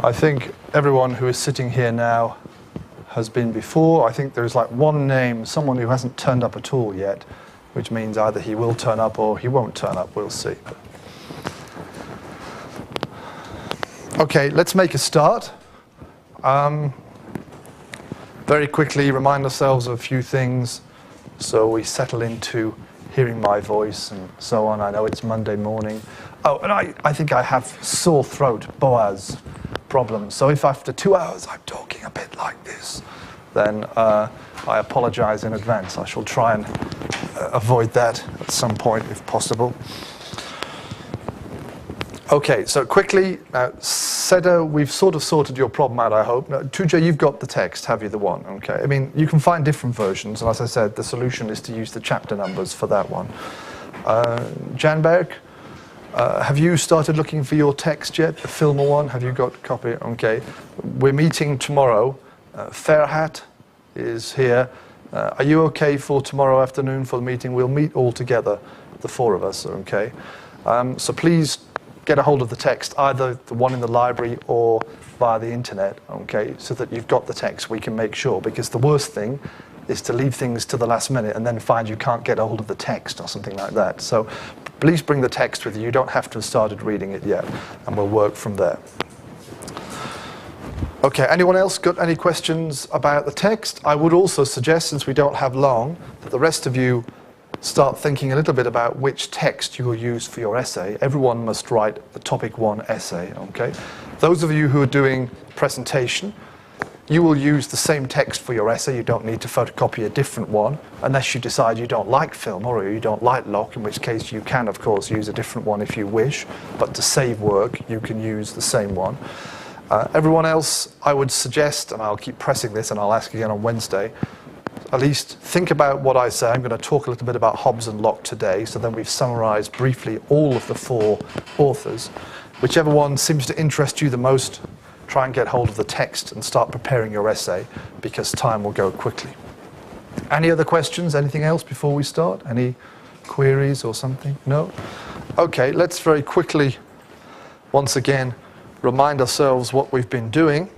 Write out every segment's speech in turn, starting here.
I think everyone who is sitting here now has been before. I think there's like one name, someone who hasn't turned up at all yet, which means either he will turn up or he won't turn up. We'll see. Okay, let's make a start. Very quickly remind ourselves of a few things so we settle into hearing my voice and so on. I know it's Monday morning. Oh, and I think I have sore throat, Boaz problem. So if after 2 hours I'm talking a bit like this, then I apologize in advance. I shall try and avoid that at some point if possible. Okay, so quickly, Seda, we've sort of sorted your problem out, I hope. Now, Tuja, you've got the text, have you, the one? Okay, I mean, you can find different versions, and as I said, the solution is to use the chapter numbers for that one. Janberg, have you started looking for your text yet, the Filmer one? Have you got a copy? Okay, we're meeting tomorrow. Fairhat is here. Are you okay for tomorrow afternoon for the meeting? We'll meet all together, the four of us, okay? So please get a hold of the text, either the one in the library or via the internet, okay, so that you've got the text, we can make sure, because the worst thing is to leave things to the last minute and then find you can't get a hold of the text or something like that. So please bring the text with you. You don't have to have started reading it yet, and we'll work from there. Okay, anyone else got any questions about the text? I would also suggest, since we don't have long, that the rest of you start thinking a little bit about which text you will use for your essay. Everyone must write the topic 1 essay, okay? Those of you who are doing presentation, you will use the same text for your essay. You don't need to photocopy a different one, unless you decide you don't like film or you don't like Locke, in which case you can, of course, use a different one if you wish, but to save work, you can use the same one. Everyone else, I would suggest, and I'll keep pressing this and I'll ask again on Wednesday, at least think about what I say. I'm going to talk a little bit about Hobbes and Locke today, so then we've summarized briefly all of the 4 authors. Whichever one seems to interest you the most, try and get hold of the text and start preparing your essay, because time will go quickly. Any other questions? Anything else before we start? Any queries or something? No? Okay, let's very quickly, once again, remind ourselves what we've been doing.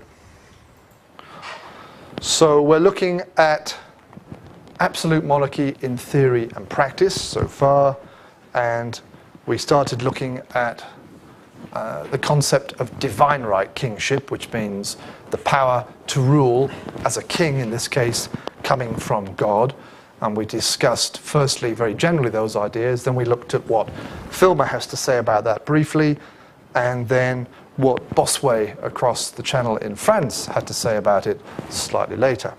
So we're looking at absolute monarchy in theory and practice so far, and we started looking at the concept of divine right kingship, which means the power to rule as a king, in this case coming from God. And we discussed firstly very generally those ideas, then we looked at what Filmer has to say about that briefly, and then what Bossuet across the channel in France had to say about it slightly later.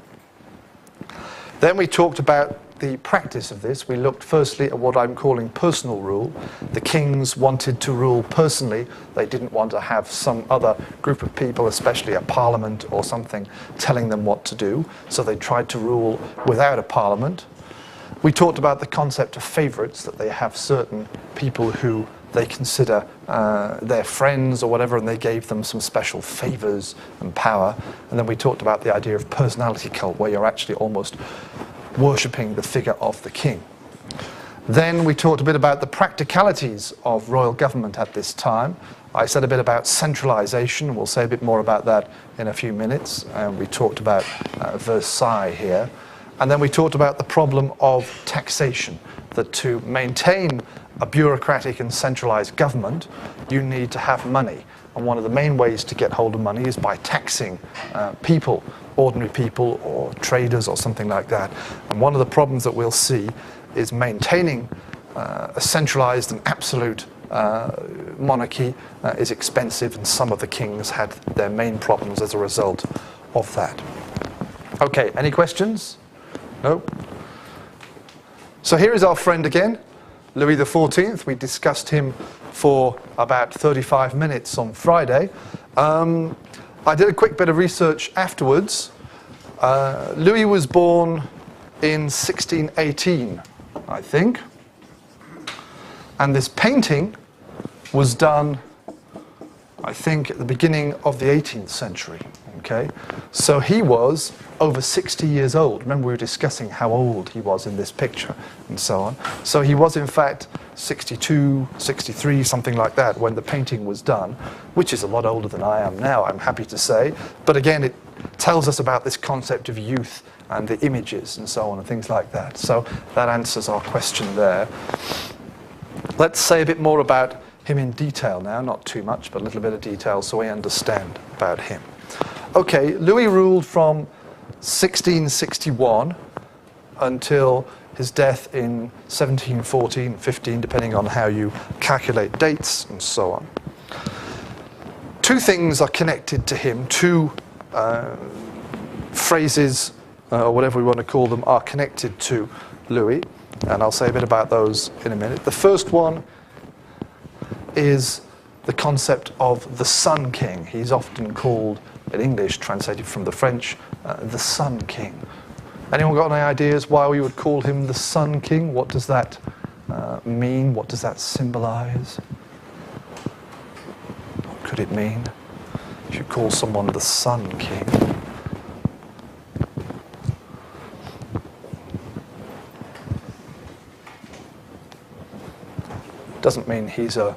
Then we talked about the practice of this. We looked firstly at what I'm calling personal rule. The kings wanted to rule personally. They didn't want to have some other group of people, especially a parliament or something, telling them what to do. So they tried to rule without a parliament. We talked about the concept of favourites, that they have certain people who they consider their friends or whatever, and they gave them some special favours and power. And then we talked about the idea of personality cult, where you're actually almost worshipping the figure of the king. Then we talked a bit about the practicalities of royal government at this time. I said a bit about centralisation. We'll say a bit more about that in a few minutes. And we talked about Versailles here. And then we talked about the problem of taxation, that to maintain a bureaucratic and centralised government, you need to have money. And one of the main ways to get hold of money is by taxing people, ordinary people or traders or something like that. And one of the problems that we'll see is maintaining a centralised and absolute monarchy is expensive, and some of the kings had their main problems as a result of that. Okay, any questions? No? So here is our friend again, Louis XIV. We discussed him for about 35 minutes on Friday. I did a quick bit of research afterwards. Louis was born in 1618, I think. And this painting was done, I think, at the beginning of the 18th century. Okay? So he was over 60 years old. Remember, we were discussing how old he was in this picture and so on. So he was, in fact, 62, 63, something like that, when the painting was done, which is a lot older than I am now, I'm happy to say. But again, it tells us about this concept of youth and the images and so on and things like that. So that answers our question there. Let's say a bit more about him in detail now, not too much, but a little bit of detail so we understand about him. Okay, Louis ruled from 1661 until his death in 1714, 15, depending on how you calculate dates and so on. Two things are connected to him, two phrases, or whatever we want to call them, are connected to Louis, and I'll say a bit about those in a minute. The first one is the concept of the Sun King. He's often called, in English, translated from the French, the Sun King. Anyone got any ideas why we would call him the Sun King? What does that mean? What does that symbolize? What could it mean if you call someone the Sun King? Doesn't mean he's a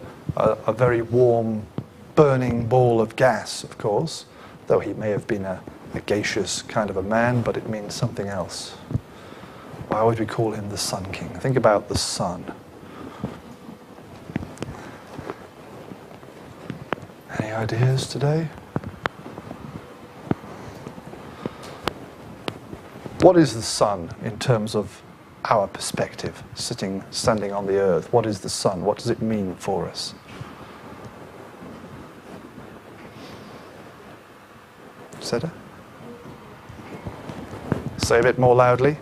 very warm, burning ball of gas, of course, though he may have been a gaseous kind of a man, but it means something else. Why would we call him the Sun King? Think about the sun. Any ideas today? What is the sun in terms of our perspective, standing on the earth? What is the sun? What does it mean for us? Seda? Say a bit more loudly.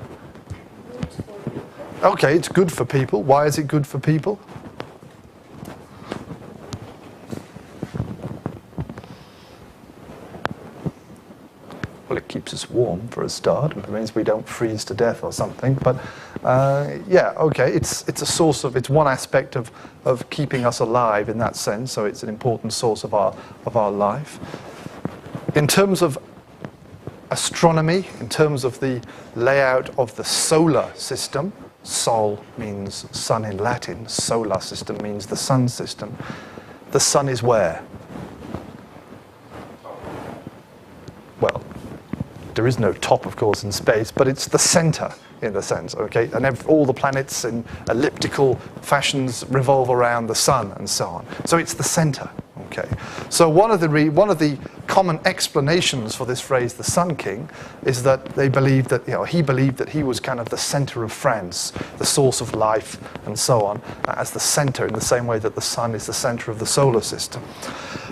Okay, it's good for people. Why is it good for people? Well, it keeps us warm for a start. It means we don't freeze to death or something. But yeah, okay, it's a source of, it's one aspect of keeping us alive in that sense. So it's an important source of our life. In terms of astronomy, in terms of the layout of the solar system, sol means sun in Latin, solar system means the sun system. The sun is where? Well, there is no top, of course, in space, but it's the center in the sense, okay? And all the planets in elliptical fashions revolve around the sun and so on. So it's the center. Okay. So one of the common explanations for this phrase, the Sun King, is that they believed that, he believed that he was kind of the center of France, the source of life, and so on, as the center, in the same way that the sun is the center of the solar system.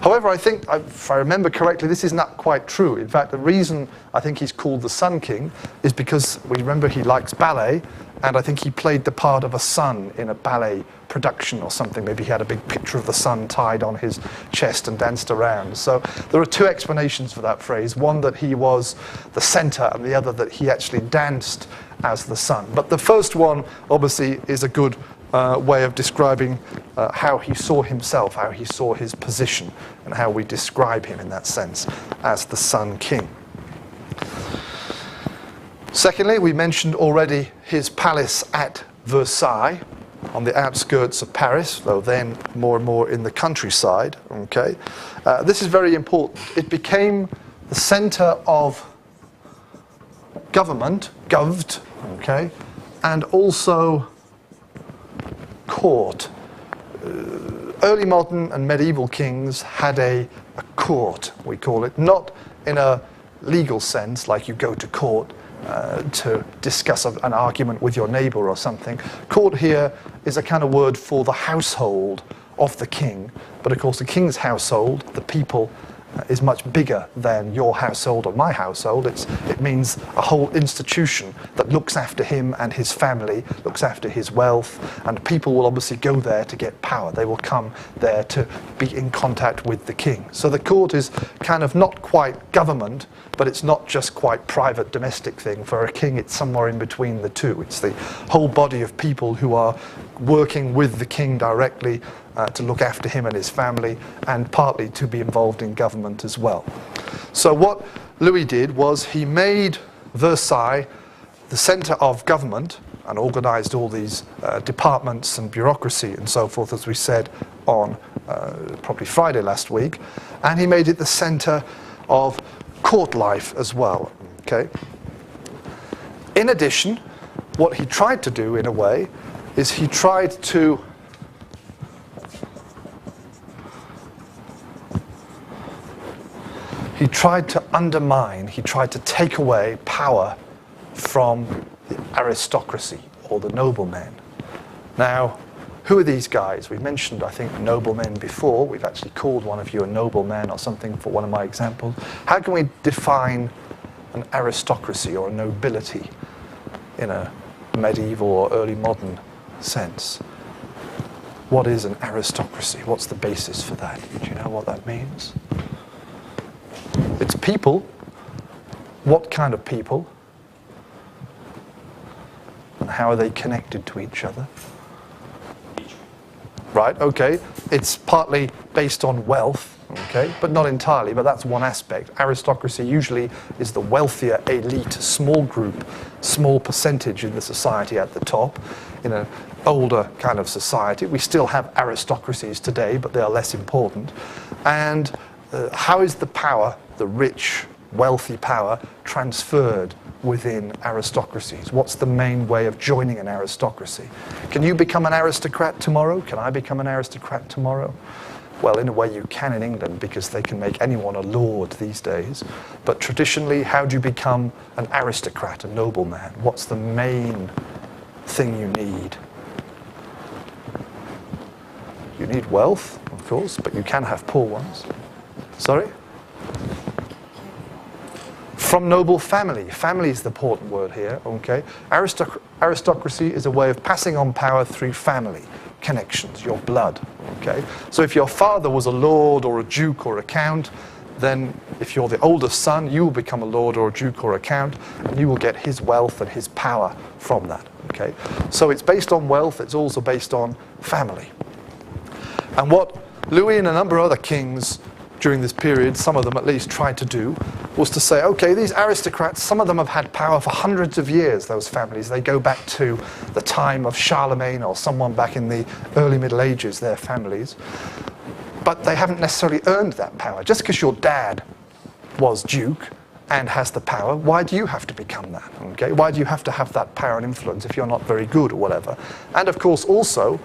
However, I think, if I remember correctly, this is not quite true. In fact, the reason I think he's called the Sun King is because we remember he likes ballet, and I think he played the part of a sun in a ballet production or something. Maybe he had a big picture of the sun tied on his chest and danced around. So there are two explanations for that phrase. One that he was the center, and the other that he actually danced as the sun. But the first one, obviously, is a good way of describing how he saw himself, how he saw his position, and how we describe him in that sense as the Sun King. Secondly, we mentioned already his palace at Versailles, on the outskirts of Paris, though then more and more in the countryside. Okay, this is very important. It became the center of government, goved, okay, and also court. Early modern and medieval kings had a court, we call it, not in a legal sense, like you go to court to discuss an argument with your neighbor or something. Court here is a kind of word for the household of the king. But of course, the king's household, the people, is much bigger than your household or my household. It means a whole institution that looks after him and his family, looks after his wealth, and people will obviously go there to get power. They will come there to be in contact with the king. So the court is kind of not quite government, but it's not just quite private domestic thing. For a king, it's somewhere in between the two. It's the whole body of people who are working with the king directly to look after him and his family, and partly to be involved in government as well. So what Louis did was he made Versailles the center of government, and organized all these departments and bureaucracy and so forth, as we said on probably Friday last week. And he made it the center of court life as well. Okay. In addition, what he tried to do, in a way, is he tried to undermine, he tried to take away power from the aristocracy or the noblemen. Now, who are these guys? We mentioned, I think, noblemen before. We've actually called one of you a nobleman or something for one of my examples. How can we define an aristocracy or a nobility in a medieval or early modern sense? What is an aristocracy? What's the basis for that? Do you know what that means? It's people. What kind of people? And how are they connected to each other? Right, okay. It's partly based on wealth, okay, but not entirely, but that's one aspect. Aristocracy usually is the wealthier elite, small group, small percentage in the society at the top. In an older kind of society, we still have aristocracies today, but they are less important. And how is the power, the rich, wealthy power, transferred within aristocracies? What's the main way of joining an aristocracy? Can you become an aristocrat tomorrow? Can I become an aristocrat tomorrow? Well, in a way you can in England, because they can make anyone a lord these days. But traditionally, how do you become an aristocrat, a nobleman? What's the main thing you need? You need wealth, of course, but you can have poor ones. Sorry? From noble family. Family is the important word here, okay? Aristocracy is a way of passing on power through family connections, your blood, okay? So if your father was a lord or a duke or a count, then if you're the oldest son, you will become a lord or a duke or a count, and you will get his wealth and his power from that, okay? So it's based on wealth, it's also based on family. And what Louis and a number of other kings during this period, some of them at least, tried to do was to say, okay, these aristocrats, some of them have had power for hundreds of years, those families. They go back to the time of Charlemagne or someone back in the early Middle Ages, their families. But they haven't necessarily earned that power. Just because your dad was duke and has the power, why do you have to become that? Okay? Why do you have to have that power and influence if you're not very good or whatever? And of course also,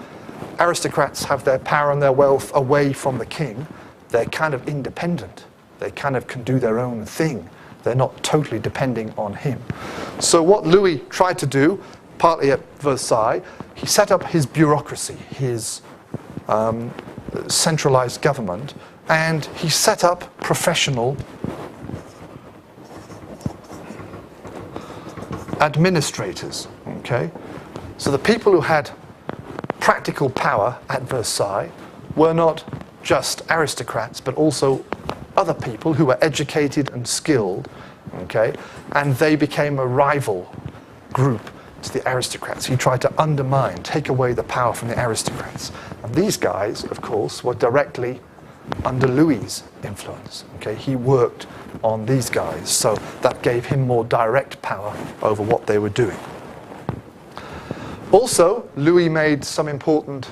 aristocrats have their power and their wealth away from the king. They're kind of independent. They kind of can do their own thing. They're not totally depending on him. So what Louis tried to do, partly at Versailles, he set up his bureaucracy, his centralized government, and he set up professional administrators, okay? So the people who had practical power at Versailles were not just aristocrats, but also other people who were educated and skilled, okay? And they became a rival group to the aristocrats. He tried to undermine, take away the power from the aristocrats. And these guys, of course, were directly under Louis's influence, okay? He worked on these guys, so that gave him more direct power over what they were doing. Also, Louis made some important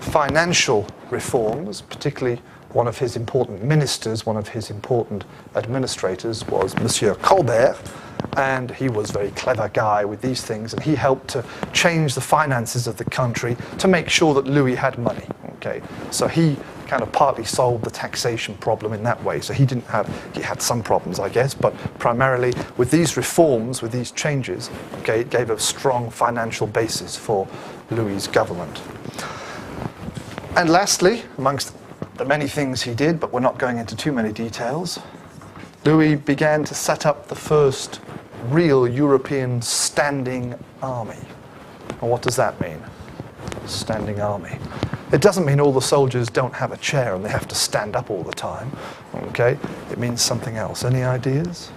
financial reforms, particularly one of his important ministers, one of his important administrators was Monsieur Colbert, and he was a very clever guy with these things, and he helped to change the finances of the country to make sure that Louis had money, okay? So he kind of partly solved the taxation problem in that way. So he had some problems, I guess, but primarily with these reforms, with these changes, okay, it gave a strong financial basis for Louis's government. And lastly, amongst the many things he did, but we're not going into too many details, Louis began to set up the first real European standing army. And what does that mean? Standing army. It doesn't mean all the soldiers don't have a chair and they have to stand up all the time, okay? It means something else. Any ideas?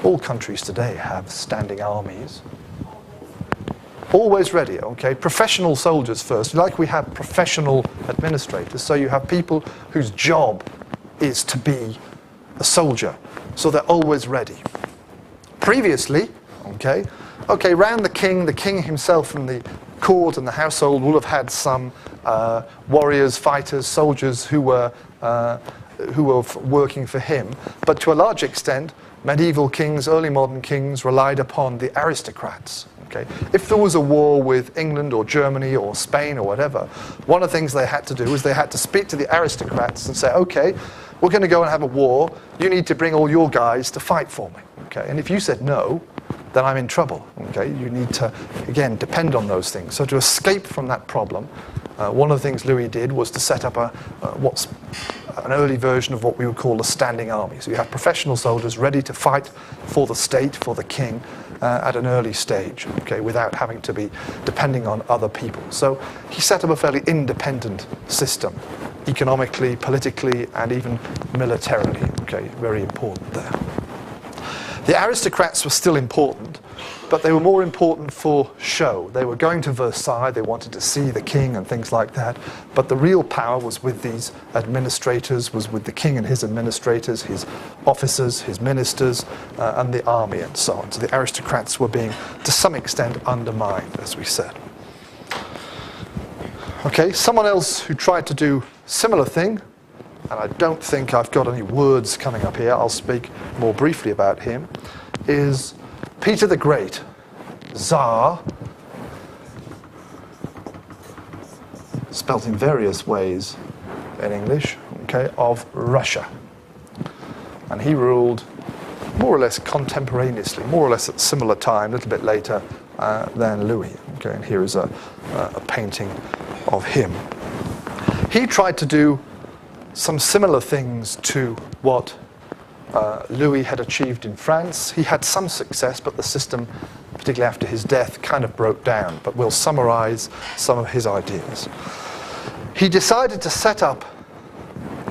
All countries today have standing armies. Always ready, okay? Professional soldiers first, like we have professional administrators, so you have people whose job is to be a soldier, so they're always ready. Previously, okay, okay, round the king himself and the court and the household will have had some warriors, fighters, soldiers who were working for him. But to a large extent, medieval kings, early modern kings relied upon the aristocrats. Okay? If there was a war with England or Germany or Spain or whatever, one of the things they had to do was they had to speak to the aristocrats and say, okay, we're going to go and have a war. You need to bring all your guys to fight for me. Okay? And if you said no, then I'm in trouble. Okay? You need to, again, depend on those things. So to escape from that problem, one of the things Louis did was to set up what's an early version of what we would call a standing army. So you have professional soldiers ready to fight for the state, for the king, at an early stage, okay, without having to be depending on other people. So he set up a fairly independent system, economically, politically, and even militarily. Okay, very important there. The aristocrats were still important, but they were more important for show. They were going to Versailles, they wanted to see the king and things like that, but the real power was with these administrators, was with the king and his administrators, his officers, his ministers, and the army and so on. So the aristocrats were being, to some extent, undermined, as we said. Okay, someone else who tried to do similar thing, and I don't think I've got any words coming up here, I'll speak more briefly about him, is Peter the Great, Tsar, spelt in various ways in English, okay, of Russia. And he ruled more or less contemporaneously, more or less at a similar time, a little bit later than Louis. Okay, and here is a painting of him. He tried to do some similar things to what Louis had achieved in France. He had some success, but the system, particularly after his death, kind of broke down. But we'll summarize some of his ideas. He decided to set up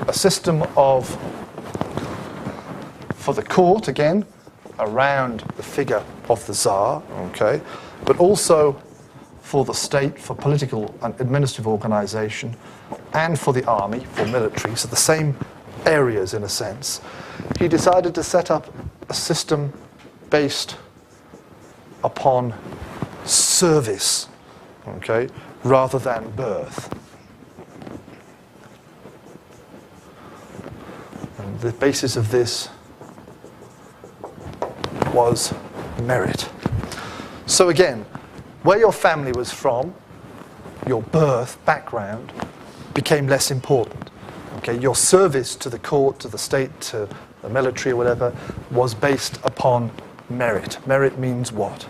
a system for the court, again, around the figure of the Tsar, okay, but also for the state, for political and administrative organization, and for the army, for military, so the same areas in a sense. He decided to set up a system based upon service, okay, rather than birth. And the basis of this was merit. So again, where your family was from, your birth, background, became less important. Okay, your service to the court, to the state, to the military or whatever, was based upon merit. Merit means what?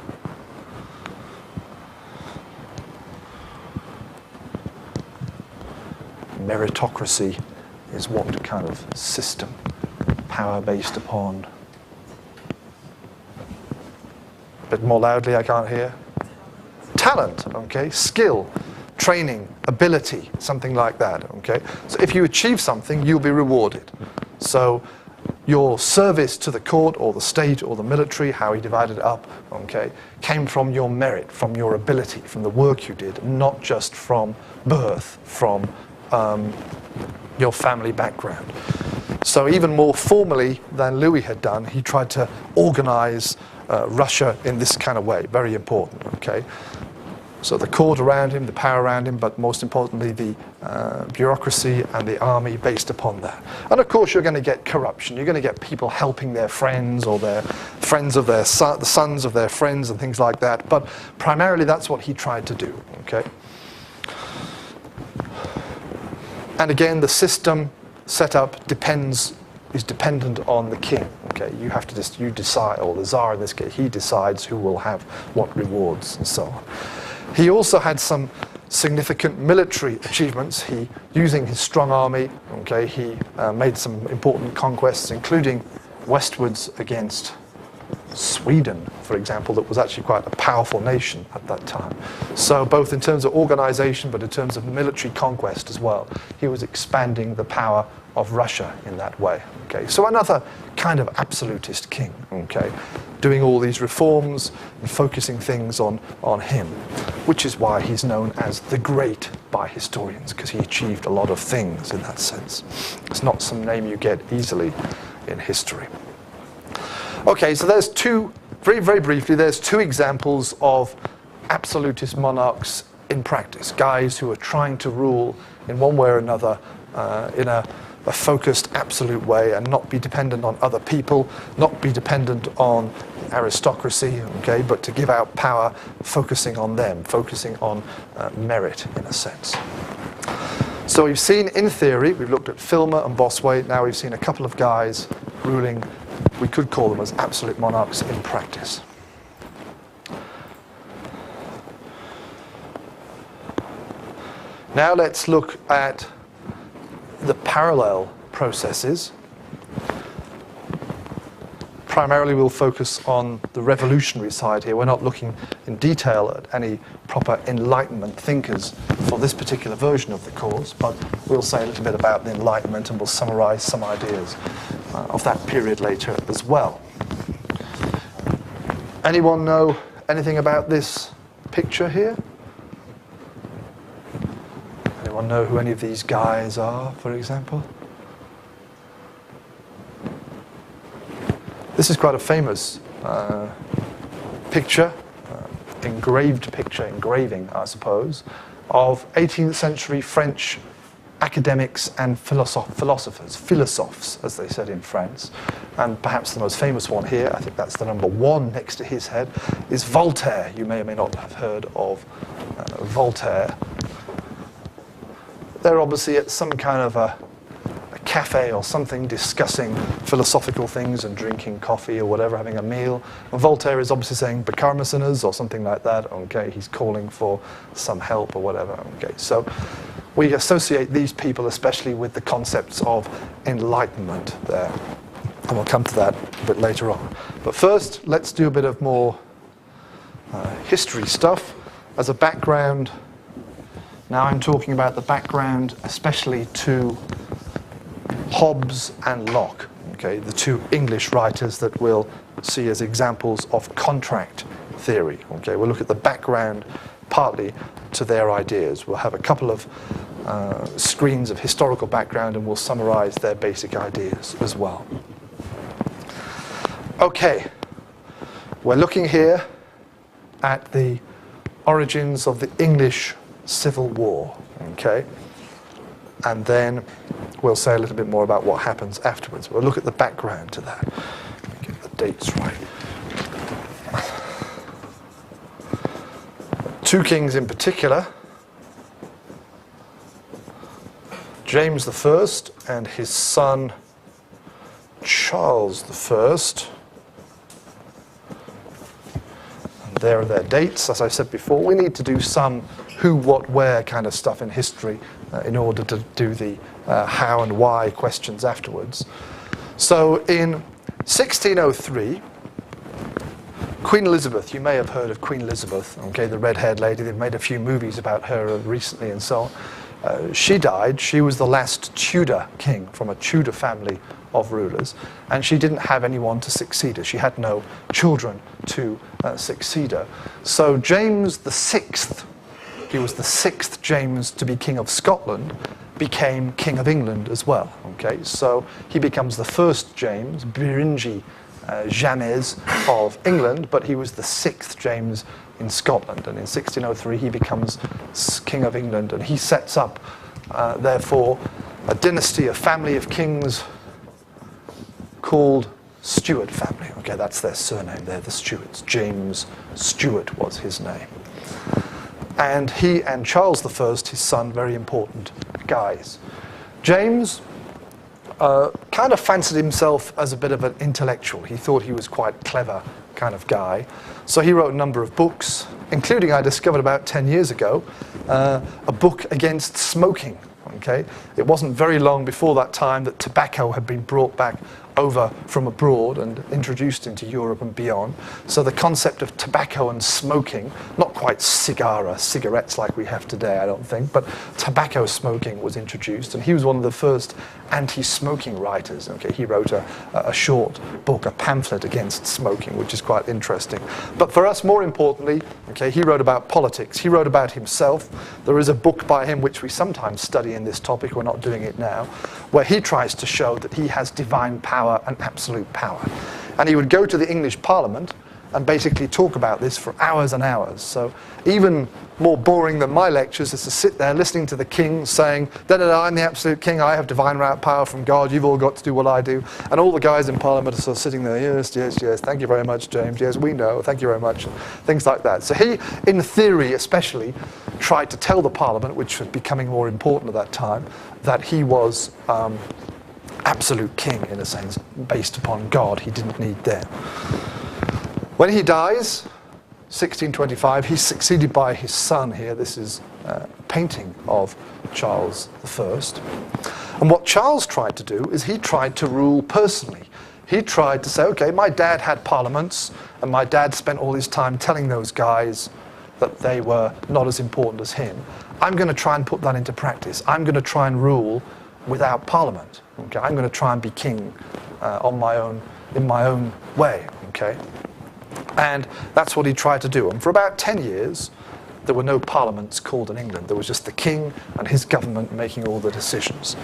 Meritocracy is what kind of system? Power based upon... A bit more loudly, I can't hear. Talent, okay, skill, training, ability, something like that, okay? So if you achieve something, you'll be rewarded. So your service to the court or the state or the military, how he divided it up, okay, came from your merit, from your ability, from the work you did, not just from birth, from your family background. So even more formally than Louis had done, he tried to organize Russia in this kind of way, very important, okay? So the court around him, the power around him, but most importantly the bureaucracy and the army based upon that. And of course you're going to get corruption. You're going to get people helping their friends or their friends of the sons of their friends and things like that. But primarily that's what he tried to do, okay? And again, the system set up is dependent on the king. Okay, you have to you decide, or the Tsar in this case, he decides who will have what rewards and so on. He also had some significant military achievements. Using his strong army, okay, he made some important conquests, including westwards against Sweden, for example, that was actually quite a powerful nation at that time. So both in terms of organization, but in terms of military conquest as well, he was expanding the power of Russia in that way. Okay, so another kind of absolutist king, okay, doing all these reforms and focusing things on him, which is why he's known as the Great by historians, because he achieved a lot of things in that sense. It's not some name you get easily in history. Okay, so there's two very, very briefly, there's two examples of absolutist monarchs in practice, guys who are trying to rule in one way or another in a focused, absolute way and not be dependent on other people, not be dependent on aristocracy, okay, but to give out power, focusing on them, focusing on merit in a sense. So we've seen in theory, we've looked at Filmer and Bossuet, now we've seen a couple of guys ruling, we could call them as absolute monarchs in practice. Now let's look at the parallel processes. Primarily we'll focus on the revolutionary side here. We're not looking in detail at any proper Enlightenment thinkers for this particular version of the course, but we'll say a little bit about the Enlightenment and we'll summarize some ideas of that period later as well. Anyone know anything about this picture here? Anyone know who any of these guys are, for example? This is quite a famous picture, engraving, I suppose, of 18th century French academics and philosophers, philosophes, as they said in France. And perhaps the most famous one here, I think that's the number 1 next to his head, is Voltaire. You may or may not have heard of Voltaire. They're obviously at some kind of a cafe or something discussing philosophical things and drinking coffee or whatever, having a meal. And Voltaire is obviously saying Bekarmesinas or something like that. Okay, he's calling for some help or whatever. Okay, so we associate these people especially with the concepts of enlightenment there. And we'll come to that a bit later on. But first, let's do a bit of more history stuff as a background. Now I'm talking about the background especially to Hobbes and Locke, okay, the two English writers that we'll see as examples of contract theory. Okay, we'll look at the background partly to their ideas. We'll have a couple of screens of historical background and we'll summarize their basic ideas as well. Okay, we're looking here at the origins of the English Civil War, okay? And then we'll say a little bit more about what happens afterwards. We'll look at the background to that. Let me get the dates right. Two kings in particular, James I and his son Charles I. And there are their dates. As I said before, we need to do some who, what, where kind of stuff in history in order to do the how and why questions afterwards. So in 1603, Queen Elizabeth, you may have heard of Queen Elizabeth, okay, the red-haired lady. They've made a few movies about her recently and so on. She died. She was the last Tudor king from a Tudor family of rulers, and she didn't have anyone to succeed her. She had no children to succeed her. So James VI, he was the 6th James to be King of Scotland, became King of England as well. Okay, so he becomes the 1st James, Birinci James of England, but he was the 6th James in Scotland. And in 1603 he becomes King of England, and he sets up, therefore, a dynasty, a family of kings called Stuart family. Okay, that's their surname. They're the Stuarts. James Stuart was his name. And he and Charles I, his son, very important guys. James kind of fancied himself as a bit of an intellectual. He thought he was quite clever kind of guy. So he wrote a number of books, including, I discovered about 10 years ago, a book against smoking. Okay? It wasn't very long before that time that tobacco had been brought back over from abroad and introduced into Europe and beyond. So the concept of tobacco and smoking, not quite cigarettes like we have today, I don't think, but tobacco smoking was introduced, and he was one of the first anti-smoking writers. Okay, he wrote a short book, a pamphlet against smoking, which is quite interesting. But for us, more importantly, okay, he wrote about politics. He wrote about himself. There is a book by him which we sometimes study in this topic, we're not doing it now, where he tries to show that he has divine power and absolute power. And he would go to the English Parliament and basically talk about this for hours and hours. So even more boring than my lectures is to sit there listening to the king saying, da da da, I'm the absolute king, I have divine right power from God, you've all got to do what I do. And all the guys in Parliament are sort of sitting there, yes, yes, yes, thank you very much, James, yes, we know, thank you very much, things like that. So he, in theory especially, tried to tell the Parliament, which was becoming more important at that time, that he was absolute king, in a sense, based upon God. He didn't need them. When he dies, 1625, he's succeeded by his son here. This is a painting of Charles I. And what Charles tried to do is he tried to rule personally. He tried to say, okay, my dad had parliaments, and my dad spent all his time telling those guys that they were not as important as him. I'm going to try and put that into practice. I'm going to try and rule without parliament. Okay? I'm going to try and be king on my own, in my own way. Okay? And that's what he tried to do. And for about 10 years, there were no parliaments called in England. There was just the king and his government making all the decisions.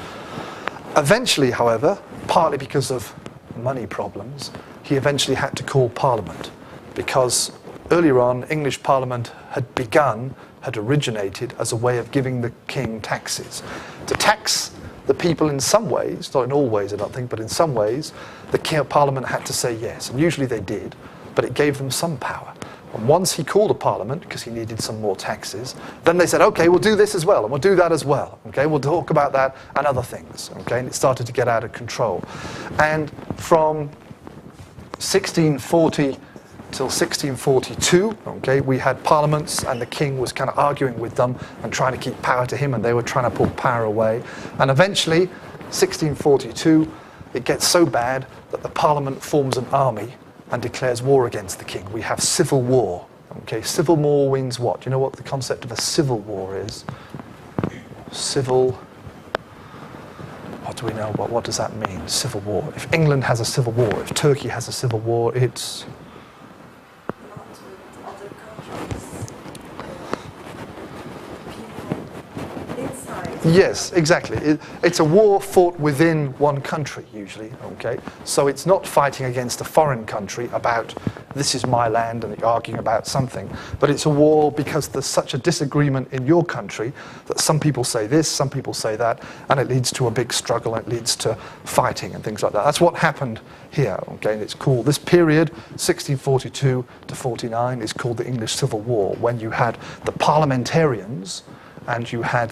Eventually, however, partly because of money problems, he eventually had to call parliament, because earlier on, English parliament had originated as a way of giving the king taxes. To tax the people in some ways, not in all ways I don't think, but in some ways, the king of parliament had to say yes, and usually they did, but it gave them some power. And once he called a parliament, because he needed some more taxes, then they said, okay, we'll do this as well, and we'll do that as well. Okay, we'll talk about that and other things. Okay, and it started to get out of control. And from 1640 till 1642, okay, we had parliaments, and the king was kind of arguing with them and trying to keep power to him, and they were trying to put power away. And eventually, 1642, it gets so bad that the parliament forms an army and declares war against the king. We have civil war. Okay, civil war means what? Do you know what the concept of a civil war is? Civil. What do we know? What does that mean? Civil war. If England has a civil war, if Turkey has a civil war, it's. Yes, exactly. It's a war fought within one country, usually, okay? So it's not fighting against a foreign country about, this is my land, and arguing about something, but it's a war because there's such a disagreement in your country that some people say this, some people say that, and it leads to a big struggle, and it leads to fighting and things like that. That's what happened here, okay? And it's called, this period, 1642 to 49, is called the English Civil War, when you had the parliamentarians and you had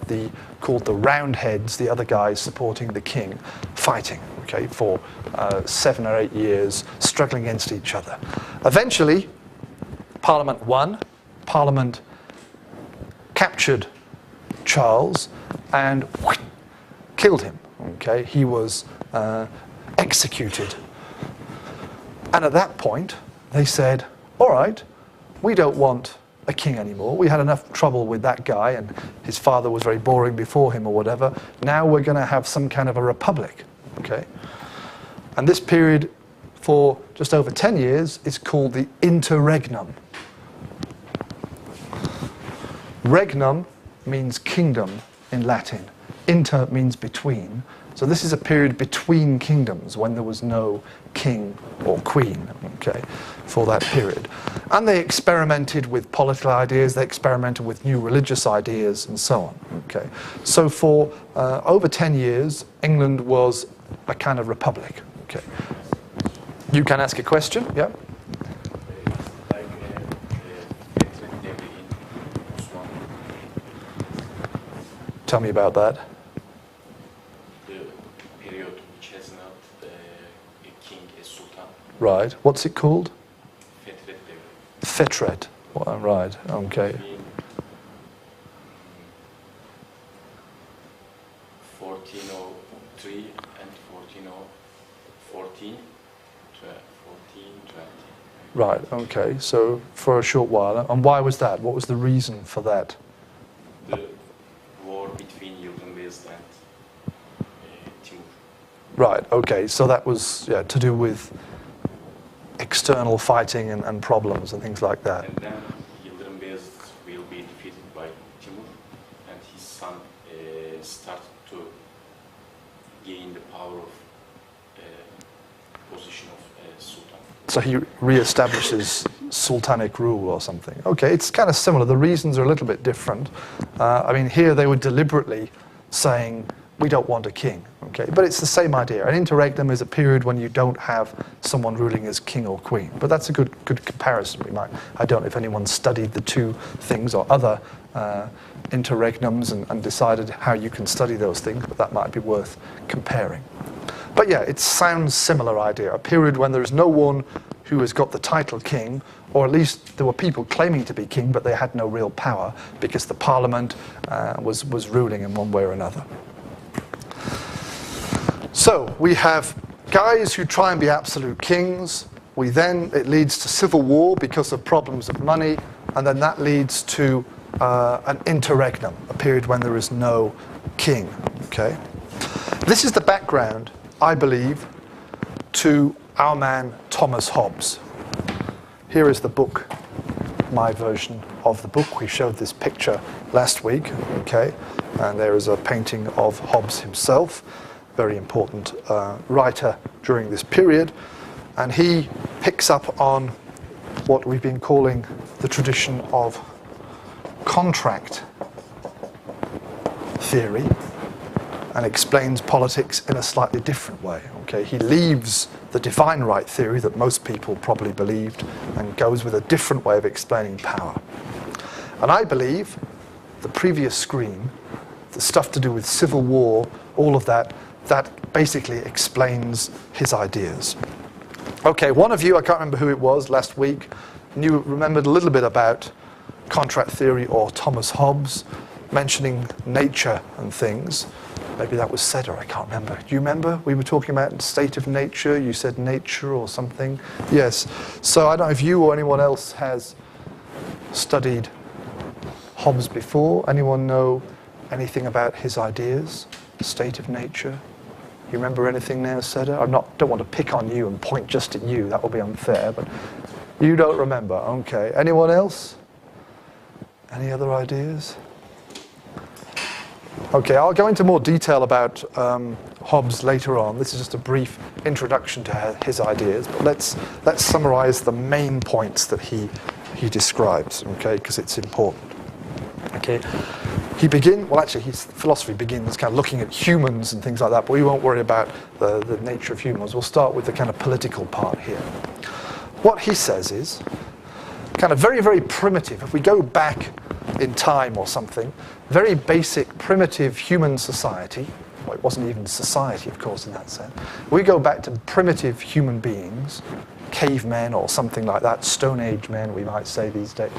called the Roundheads, the other guys supporting the king, fighting, okay, for 7 or 8 years, struggling against each other. Eventually, Parliament won. Parliament captured Charles and killed him, okay? He was executed. And at that point, they said, all right, we don't want a king anymore. We had enough trouble with that guy, and his father was very boring before him or whatever. Now we're going to have some kind of a republic, okay? And this period for just over 10 years is called the interregnum. Regnum means kingdom in Latin. Inter means between. So this is a period between kingdoms when there was no king or queen, okay, for that period. And they experimented with political ideas, they experimented with new religious ideas and so on, okay. So for over 10 years, England was a kind of republic, okay. You can ask a question, yeah? Tell me about that. Right. What's it called? Fetret. Well, right. Okay. 1403 and 1414, 1420. Right. Okay. So for a short while. And why was that? What was the reason for that? The war between Yıldırım and Timur. Right. Okay. So that was to do with external fighting and problems and things like that. And then Yıldırım will be defeated by Timur, and his son started to gain the power of position of Sultan. So he re-establishes sultanic rule or something. Okay, it's kind of similar. The reasons are a little bit different. I mean, here they were deliberately saying, we don't want a king. Okay, but it's the same idea. An interregnum is a period when you don't have someone ruling as king or queen. But that's a good comparison. I don't know if anyone studied the two things or other interregnums and decided how you can study those things, but that might be worth comparing. But yeah, it sounds similar idea. A period when there's no one who has got the title king, or at least there were people claiming to be king, but they had no real power because the parliament was ruling in one way or another. So we have guys who try and be absolute kings. It leads to civil war because of problems of money, and then that leads to an interregnum, a period when there is no king. Okay, this is the background, I believe, to our man Thomas Hobbes. Here is the book, my version of the book. We showed this picture last week. Okay, and there is a painting of Hobbes himself. Very important writer during this period, and he picks up on what we've been calling the tradition of contract theory and explains politics in a slightly different way. Okay, he leaves the divine right theory that most people probably believed and goes with a different way of explaining power. And I believe the previous screen, the stuff to do with civil war, all of that basically explains his ideas. Okay, one of you, I can't remember who it was last week, remembered a little bit about contract theory or Thomas Hobbes, mentioning nature and things. Maybe that was Seda, I can't remember. Do you remember? We were talking about state of nature, you said nature or something. Yes, so I don't know if you or anyone else has studied Hobbes before. Anyone know anything about his ideas? State of nature? You remember anything now, Seda? Don't want to pick on you and point just at you. That will be unfair, but you don't remember. Okay. Anyone else? Any other ideas? Okay, I'll go into more detail about Hobbes later on. This is just a brief introduction to his ideas, but let's summarize the main points that he describes, okay, because it's important. Okay. His philosophy begins kind of looking at humans and things like that, but we won't worry about the nature of humans. We'll start with the kind of political part here. What he says is kind of very, very primitive. If we go back in time or something, very basic, primitive human society. Well, it wasn't even society, of course, in that sense. We go back to primitive human beings, cavemen or something like that, Stone Age men, we might say these days.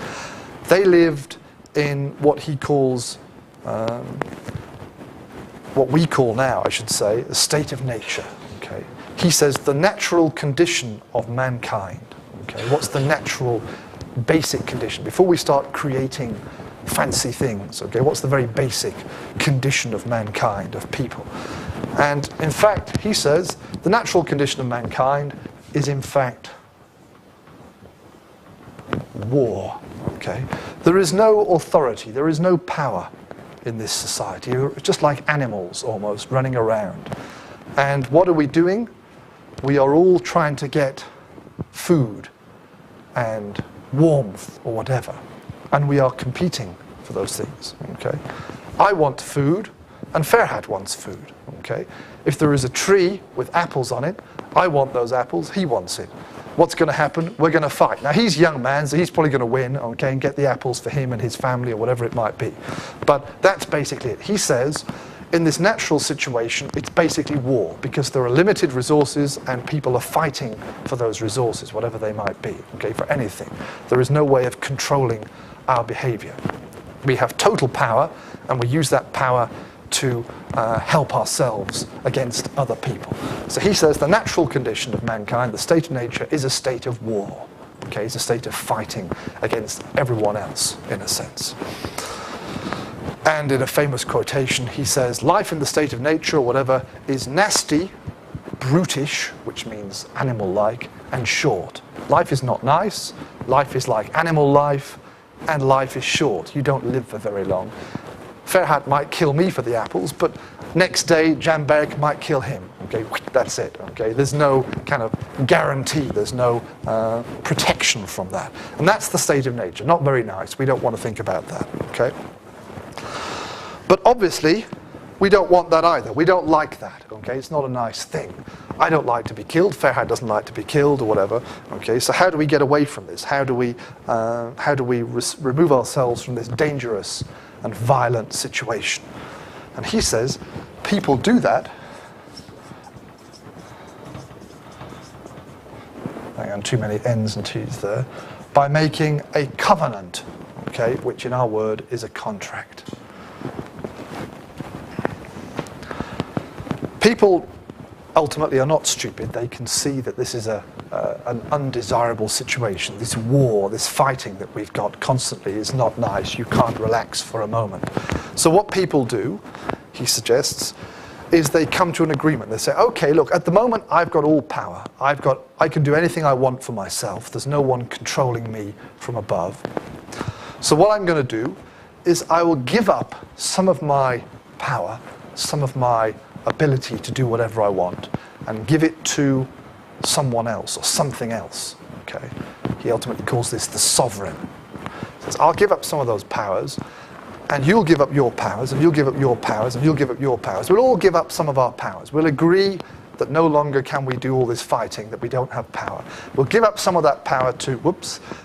They lived in what he calls, what we call now, I should say, a state of nature. Okay, he says the natural condition of mankind. Okay, what's the natural, basic condition before we start creating fancy things? Okay, what's the very basic condition of mankind, of people? And in fact, he says the natural condition of mankind is in fact war. Okay, there is no authority, there is no power in this society. You're just like animals almost running around. And what are we doing? We are all trying to get food and warmth or whatever, and we are competing for those things. Okay, I want food, and Ferhat wants food. Okay, if there is a tree with apples on it, I want those apples, he wants it. What's going to happen? We're going to fight. Now, he's a young man, so he's probably going to win, okay, and get the apples for him and his family or whatever it might be. But that's basically it. He says, in this natural situation, it's basically war, because there are limited resources and people are fighting for those resources, whatever they might be, okay, for anything. There is no way of controlling our behavior. We have total power, and we use that power to help ourselves against other people. So he says the natural condition of mankind, the state of nature, is a state of war. Okay, it's a state of fighting against everyone else, in a sense. And in a famous quotation, he says, life in the state of nature, or whatever, is nasty, brutish, which means animal-like, and short. Life is not nice, life is like animal life, and life is short. You don't live for very long. Ferhat might kill me for the apples, but next day Jamberg might kill him. Okay, that's it. Okay, there's no kind of guarantee. There's no protection from that, and that's the state of nature. Not very nice. We don't want to think about that. Okay, but obviously, we don't want that either. We don't like that. Okay, it's not a nice thing. I don't like to be killed. Farhat doesn't like to be killed, or whatever. Okay, so how do we get away from this? How do we remove ourselves from this dangerous and violent situation? And he says, people do that. Hang on, too many N's and T's there. By making a covenant, okay, which in our word is a contract. People ultimately are not stupid. They can see that this is an undesirable situation. This war, this fighting that we've got constantly is not nice. You can't relax for a moment. So what people do, he suggests, is they come to an agreement. They say, okay, look, at the moment I've got all power. I can do anything I want for myself. There's no one controlling me from above. So what I'm going to do is I will give up some of my power, some of my ability to do whatever I want, and give it to someone else or something else. Okay, he ultimately calls this the sovereign. He says, I'll give up some of those powers, and you'll give up your powers, and you'll give up your powers, and you'll give up your powers. We'll all give up some of our powers. We'll agree that no longer can we do all this fighting, that we don't have power. We'll give up some of that power to,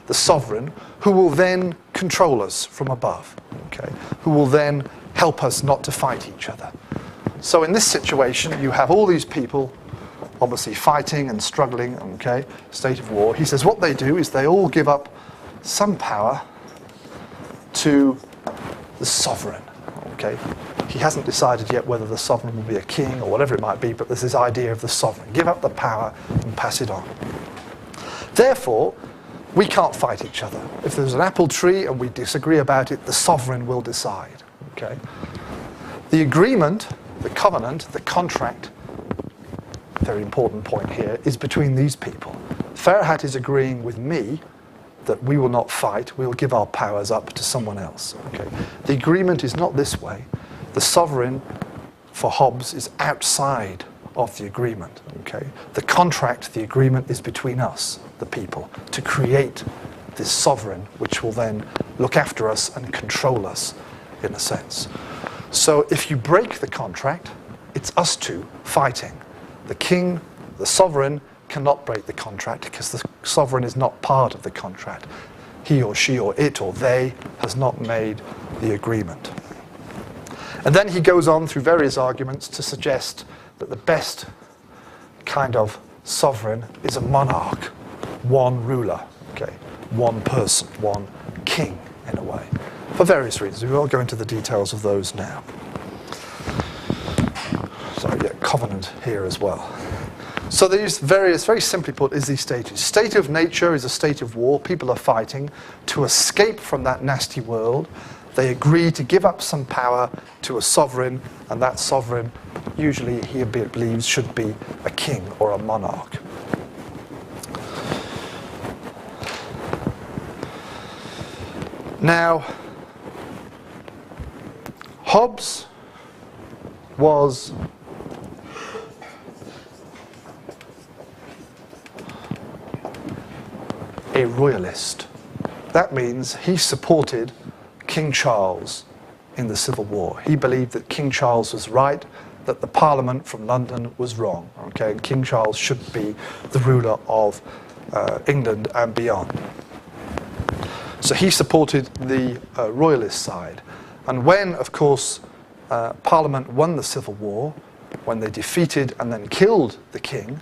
the sovereign, who will then control us from above, okay, who will then help us not to fight each other. So in this situation, you have all these people obviously fighting and struggling, okay, state of war. He says what they do is they all give up some power to the sovereign, okay. He hasn't decided yet whether the sovereign will be a king or whatever it might be, but there's this idea of the sovereign. Give up the power and pass it on. Therefore, we can't fight each other. If there's an apple tree and we disagree about it, the sovereign will decide, okay. The agreement, the covenant, the contract, very important point here, is between these people. Farhat is agreeing with me that we will not fight, we will give our powers up to someone else. Okay. The agreement is not this way. The sovereign, for Hobbes, is outside of the agreement. Okay. The contract, the agreement, is between us, the people, to create this sovereign which will then look after us and control us, in a sense. So if you break the contract, it's us two fighting. The king, the sovereign, cannot break the contract because the sovereign is not part of the contract. He or she or it or they has not made the agreement. And then he goes on through various arguments to suggest that the best kind of sovereign is a monarch, one ruler, okay, one person, one king in a way. For various reasons. We won't go into the details of those now. Sorry, yeah, covenant here as well. So these various, very simply put, is these stages. State of nature is a state of war. People are fighting to escape from that nasty world. They agree to give up some power to a sovereign, and that sovereign, usually he believes, should be a king or a monarch. Now, Hobbes was a royalist. That means he supported King Charles in the Civil War. He believed that King Charles was right, that the Parliament from London was wrong. Okay, and King Charles should be the ruler of England and beyond. So he supported the royalist side. And when, of course, Parliament won the Civil War, when they defeated and then killed the king,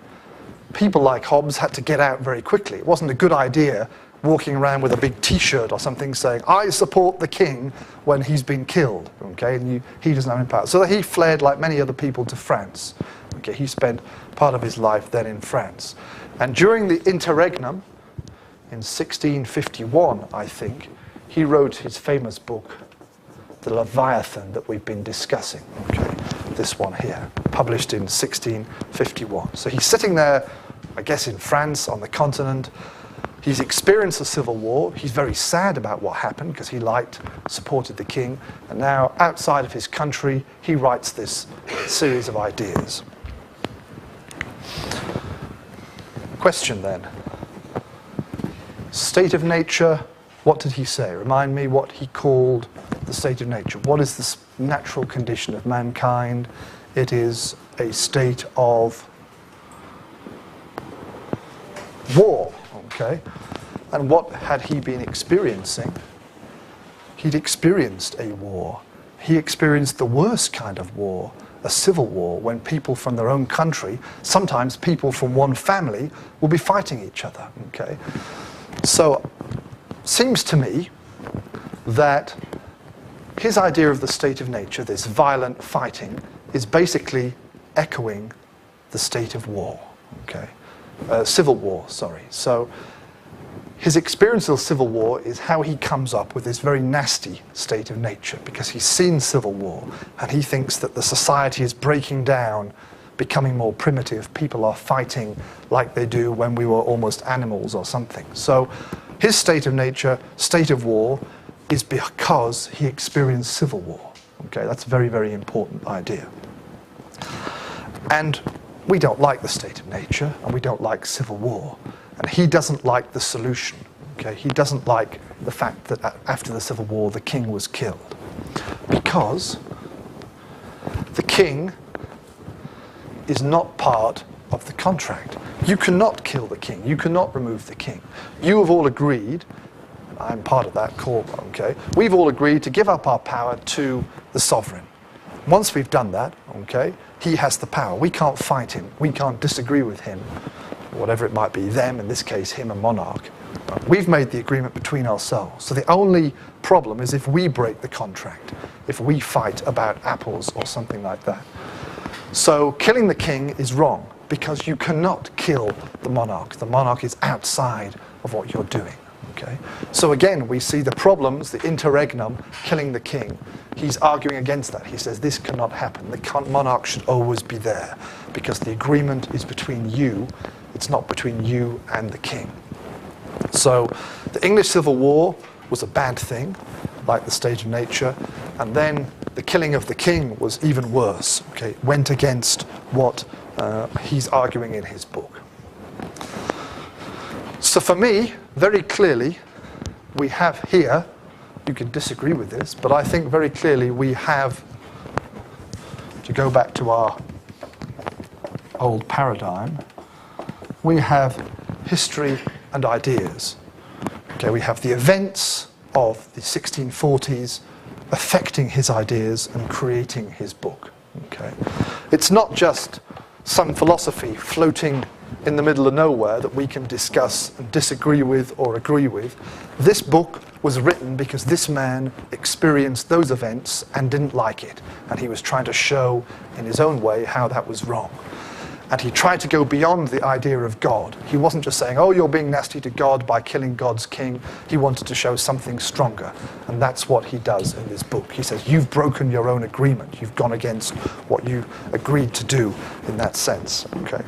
people like Hobbes had to get out very quickly. It wasn't a good idea walking around with a big T-shirt or something saying, I support the king, when he's been killed, okay, and he doesn't have any power. So he fled, like many other people, to France. Okay, he spent part of his life then in France. And during the interregnum, in 1651, I think, he wrote his famous book, The Leviathan, that we've been discussing, okay, this one here, published in 1651. So he's sitting there, I guess in France, on the continent. He's experienced a civil war. He's very sad about what happened because he supported the king. And now, outside of his country, he writes this series of ideas. question then. State of nature, what did he say? Remind me what he called the state of nature. What is the natural condition of mankind? It is a state of war, okay? And what had he been experiencing? He'd experienced a war. He experienced the worst kind of war, a civil war, when people from their own country, sometimes people from one family, will be fighting each other, okay? So, seems to me that his idea of the state of nature, this violent fighting, is basically echoing the state of war, okay? Civil war, sorry. So, his experience of civil war is how he comes up with this very nasty state of nature, because he's seen civil war and he thinks that the society is breaking down, becoming more primitive. People are fighting like they do when we were almost animals or something. So his state of nature, state of war, is because he experienced civil war. Okay, that's a very, very important idea. And we don't like the state of nature, and we don't like civil war. And he doesn't like the solution. Okay? He doesn't like the fact that after the Civil War, the king was killed. Because the king is not part of the contract. You cannot kill the king. You cannot remove the king. You have all agreed, and I'm part of that call, okay? We've all agreed to give up our power to the sovereign. Once we've done that, okay, he has the power. We can't fight him. We can't disagree with him. Whatever it might be, them, in this case, him, a monarch. We've made the agreement between ourselves. So the only problem is if we break the contract, if we fight about apples or something like that. So killing the king is wrong, because you cannot kill the monarch. The monarch is outside of what you're doing. Okay? So again, we see the problems, the interregnum, killing the king. He's arguing against that. He says this cannot happen. The monarch should always be there, because the agreement is between you. It's not between you and the king. So the English Civil War was a bad thing, like the state of nature, and then the killing of the king was even worse. Okay, it went against what he's arguing in his book. So for me, very clearly, we have here, you can disagree with this, but I think very clearly we have, to go back to our old paradigm, we have history and ideas. Okay, we have the events of the 1640s affecting his ideas and creating his book. Okay, it's not just some philosophy floating in the middle of nowhere that we can discuss and disagree with or agree with. This book was written because this man experienced those events and didn't like it, and he was trying to show in his own way how that was wrong. And he tried to go beyond the idea of God. He wasn't just saying, oh, you're being nasty to God by killing God's king. He wanted to show something stronger. And that's what he does in this book. He says, you've broken your own agreement. You've gone against what you agreed to do in that sense. Okay.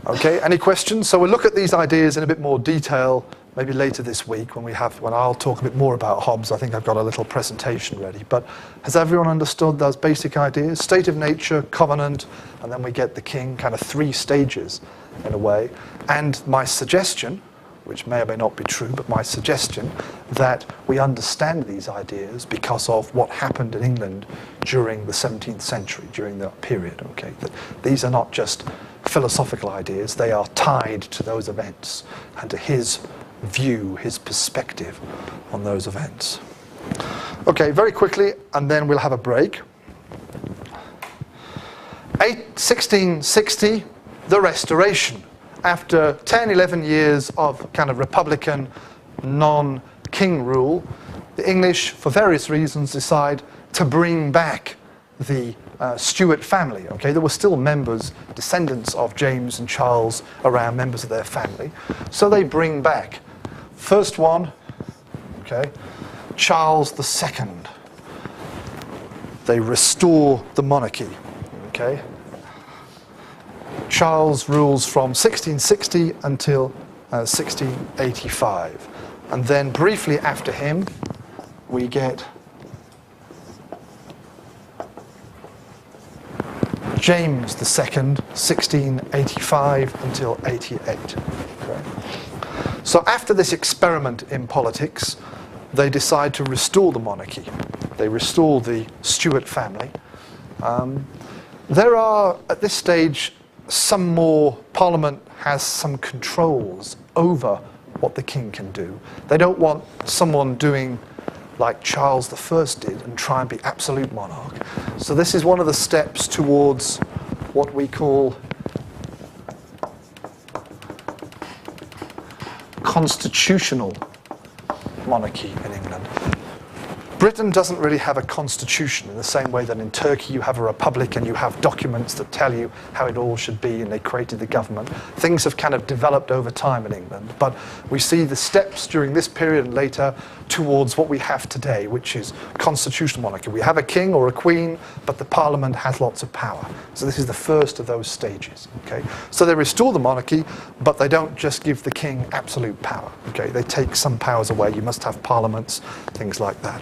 Okay, any questions? So we'll look at these ideas in a bit more detail maybe later this week when I'll talk a bit more about Hobbes. I think I've got a little presentation ready. But has everyone understood those basic ideas? State of nature, covenant, and then we get the king, kind of 3 stages in a way. And my suggestion, which may or may not be true, but my suggestion that we understand these ideas because of what happened in England during the 17th century, during that period. Okay, that these are not just philosophical ideas, they are tied to those events and to his view, his perspective on those events. Okay, very quickly, and then we'll have a break. 1660, the Restoration. After 10, 11 years of kind of republican, non-king rule, the English, for various reasons, decide to bring back the Stuart family. Okay, there were still members, descendants of James and Charles around, members of their family. So they bring back, first one, okay, Charles II. They restore the monarchy. Okay, Charles rules from 1660 until 1685. And then briefly after him, we get James II, 1685 until 88. Okay. So after this experiment in politics, they decide to restore the monarchy. They restore the Stuart family. There are, at this stage, some more, Parliament has some controls over what the king can do. They don't want someone doing like Charles I did and try and be absolute monarch. So this is one of the steps towards what we call constitutional monarchy in England. Britain doesn't really have a constitution in the same way that in Turkey you have a republic and you have documents that tell you how it all should be, and they created the government. Things have kind of developed over time in England, but we see the steps during this period and later towards what we have today, which is constitutional monarchy. We have a king or a queen, but the parliament has lots of power. So this is the first of those stages. Okay? So they restore the monarchy, but they don't just give the king absolute power. Okay? They take some powers away. You must have parliaments, things like that.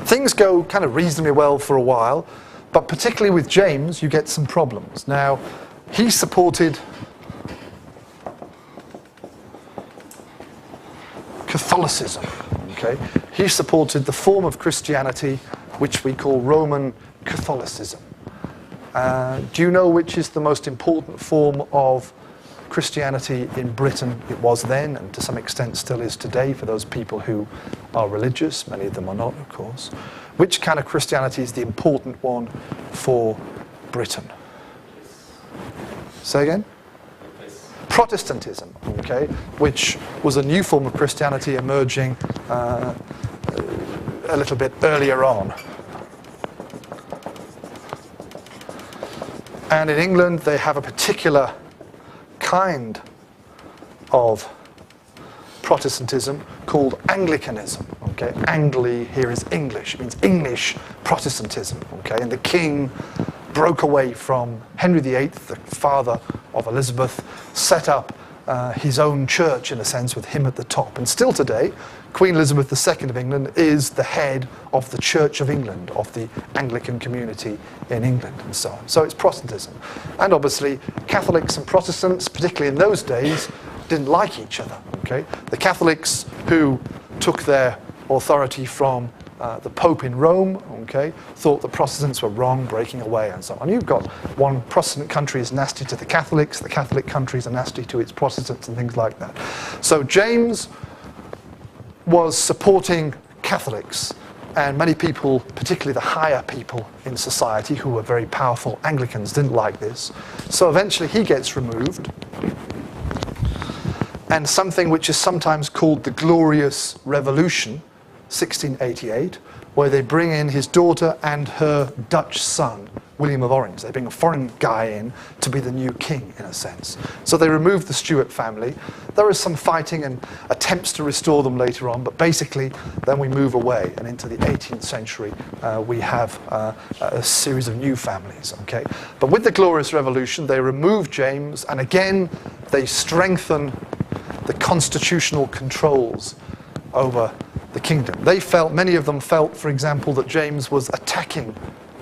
Things go kind of reasonably well for a while, but particularly with James, you get some problems. Now, he supported Catholicism. Okay? He supported the form of Christianity which we call Roman Catholicism. Do you know which is the most important form of Christianity in Britain? It was then, and to some extent still is today, for those people who are religious. Many of them are not, of course. Which kind of Christianity is the important one for Britain? Say again? Protestantism, okay, which was a new form of Christianity emerging a little bit earlier on. And in England, they have a particular kind of Protestantism called Anglicanism. Okay, Angli here is English. It means English Protestantism. Okay, and the king broke away from Henry VIII, the father of Elizabeth, set up his own church in a sense with him at the top. And still today, Queen Elizabeth II of England is the head of the Church of England, of the Anglican community in England and so on. So it's Protestantism. And obviously Catholics and Protestants, particularly in those days, didn't like each other. Okay? The Catholics who took their authority from the Pope in Rome, okay, thought the Protestants were wrong, breaking away and so on. You've got one Protestant country is nasty to the Catholic countries are nasty to its Protestants and things like that. So James was supporting Catholics, and many people, particularly the higher people in society who were very powerful Anglicans, didn't like this. So eventually he gets removed, and something which is sometimes called the Glorious Revolution, 1688, where they bring in his daughter and her Dutch son, William of Orange. They bring a foreign guy in to be the new king, in a sense. So they remove the Stuart family. There is some fighting and attempts to restore them later on, but basically then we move away, and into the 18th century we have a series of new families. Okay? But with the Glorious Revolution, they remove James, and again they strengthen the constitutional controls over the kingdom. They felt, many of them felt, for example, that James was attacking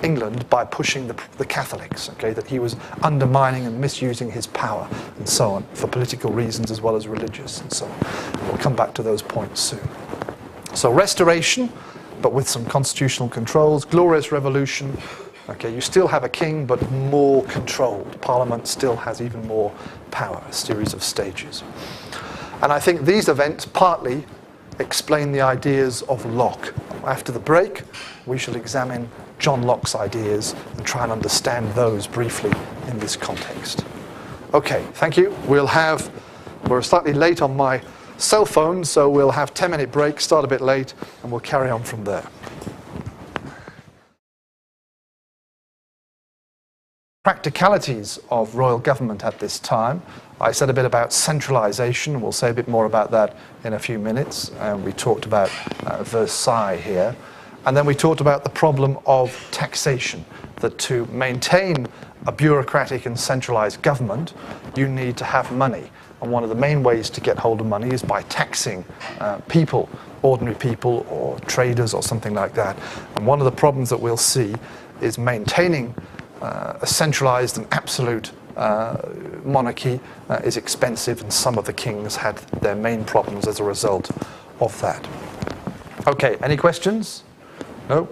England by pushing the Catholics, okay, that he was undermining and misusing his power and so on, for political reasons as well as religious and so on. We'll come back to those points soon. So restoration, but with some constitutional controls. Glorious Revolution, okay, you still have a king, but more controlled. Parliament still has even more power, a series of stages. And I think these events partly explain the ideas of Locke. After the break, we shall examine John Locke's ideas and try and understand those briefly in this context. Okay, thank you. We're slightly late on my cell phone, so we'll have 10-minute break, start a bit late, and we'll carry on from there. Practicalities of royal government at this time. I said a bit about centralization. We'll say a bit more about that in a few minutes. We talked about Versailles here. And then we talked about the problem of taxation, that to maintain a bureaucratic and centralized government, you need to have money. And one of the main ways to get hold of money is by taxing people, ordinary people or traders or something like that. And one of the problems that we'll see is maintaining a centralized and absolute monarchy is expensive, and some of the kings had their main problems as a result of that. Okay, any questions? No?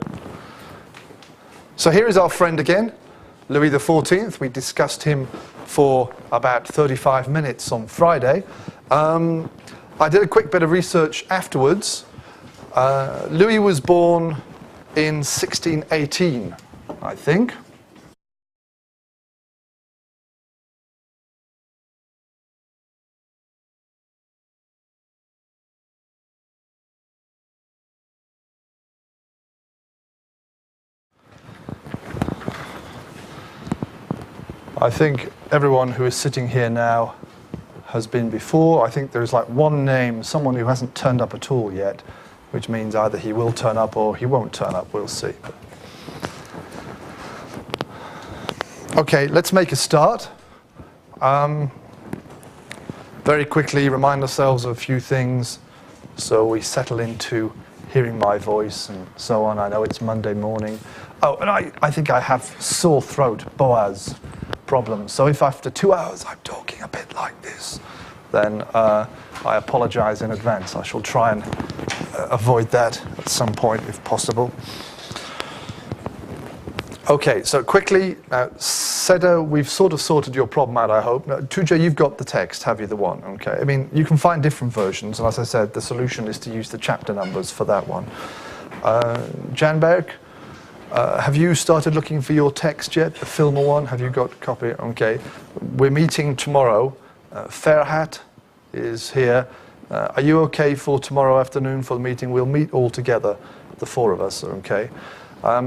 So here is our friend again, Louis XIV. We discussed him for about 35 minutes on Friday. I did a quick bit of research afterwards. Louis was born in 1618, I think. I think everyone who is sitting here now has been before. I think there's like one name, someone who hasn't turned up at all yet, which means either he will turn up or he won't turn up. We'll see. Okay, let's make a start. Very quickly remind ourselves of a few things so we settle into hearing my voice and so on. I know it's Monday morning. Oh, and I think I have sore throat, Boaz problem. So if after 2 hours I'm talking a bit like this, then I apologize in advance. I shall try and avoid that at some point if possible. Okay, so quickly, Seda, we've sort of sorted your problem out, I hope. No, Tuja, you've got the text, have you, the one? Okay, I mean, you can find different versions, and as I said, the solution is to use the chapter numbers for that one. Janberg, have you started looking for your text yet, the Filmer one? Have you got a copy? Okay, we're meeting tomorrow. Fairhat is here. Are you okay for tomorrow afternoon for the meeting? We'll meet all together, the four of us, okay?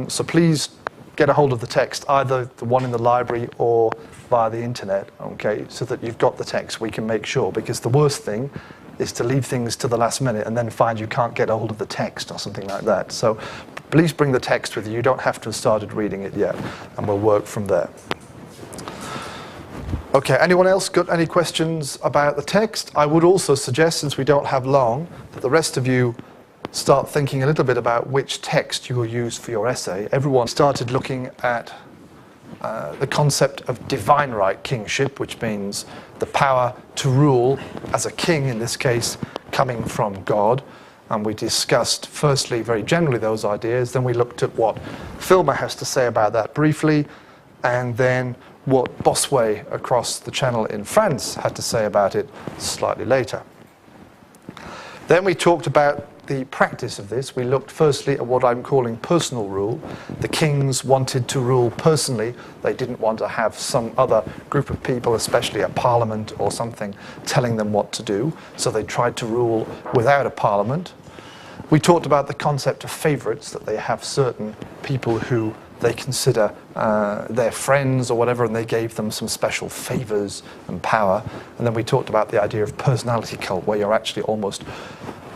So please get a hold of the text, either the one in the library or via the internet, okay, so that you've got the text. We can make sure, because the worst thing is to leave things to the last minute and then find you can't get a hold of the text or something like that. So please bring the text with you. You don't have to have started reading it yet, and we'll work from there. Okay, anyone else got any questions about the text? I would also suggest, since we don't have long, that the rest of you start thinking a little bit about which text you will use for your essay. Everyone started looking at the concept of divine right kingship, which means the power to rule as a king, in this case, coming from God. And we discussed, firstly, very generally those ideas. Then we looked at what Filmer has to say about that briefly, and then what Bossuet across the channel in France had to say about it slightly later. Then we talked about the practice of this. We looked firstly at what I'm calling personal rule. The kings wanted to rule personally. They didn't want to have some other group of people, especially a parliament or something, telling them what to do. So they tried to rule without a parliament. We talked about the concept of favorites, that they have certain people who they consider their friends or whatever, and they gave them some special favors and power. And then we talked about the idea of personality cult, where you're actually almost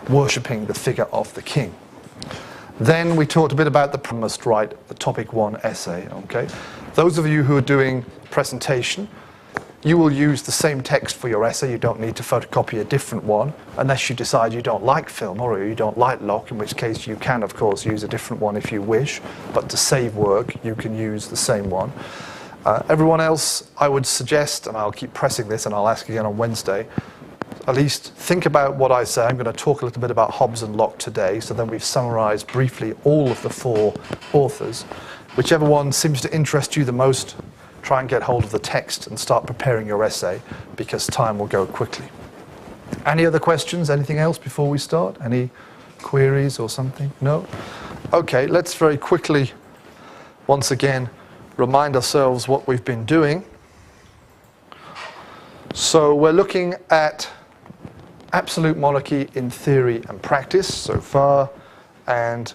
worshipping the figure of the king. Then we talked a bit about the must write the topic 1 essay. Okay, those of you who are doing presentation, you will use the same text for your essay. You don't need to photocopy a different one unless you decide you don't like film or you don't like Locke, in which case you can, of course, use a different one if you wish. But to save work, you can use the same one. Everyone else, I would suggest, and I'll keep pressing this and I'll ask again on Wednesday, at least think about what I say. I'm going to talk a little bit about Hobbes and Locke today, so then we've summarized briefly all of the 4 authors. Whichever one seems to interest you the most, try and get hold of the text and start preparing your essay, because time will go quickly. Any other questions? Anything else before we start? Any queries or something? No? Okay, let's very quickly, once again, remind ourselves what we've been doing. So we're looking at absolute monarchy in theory and practice so far, and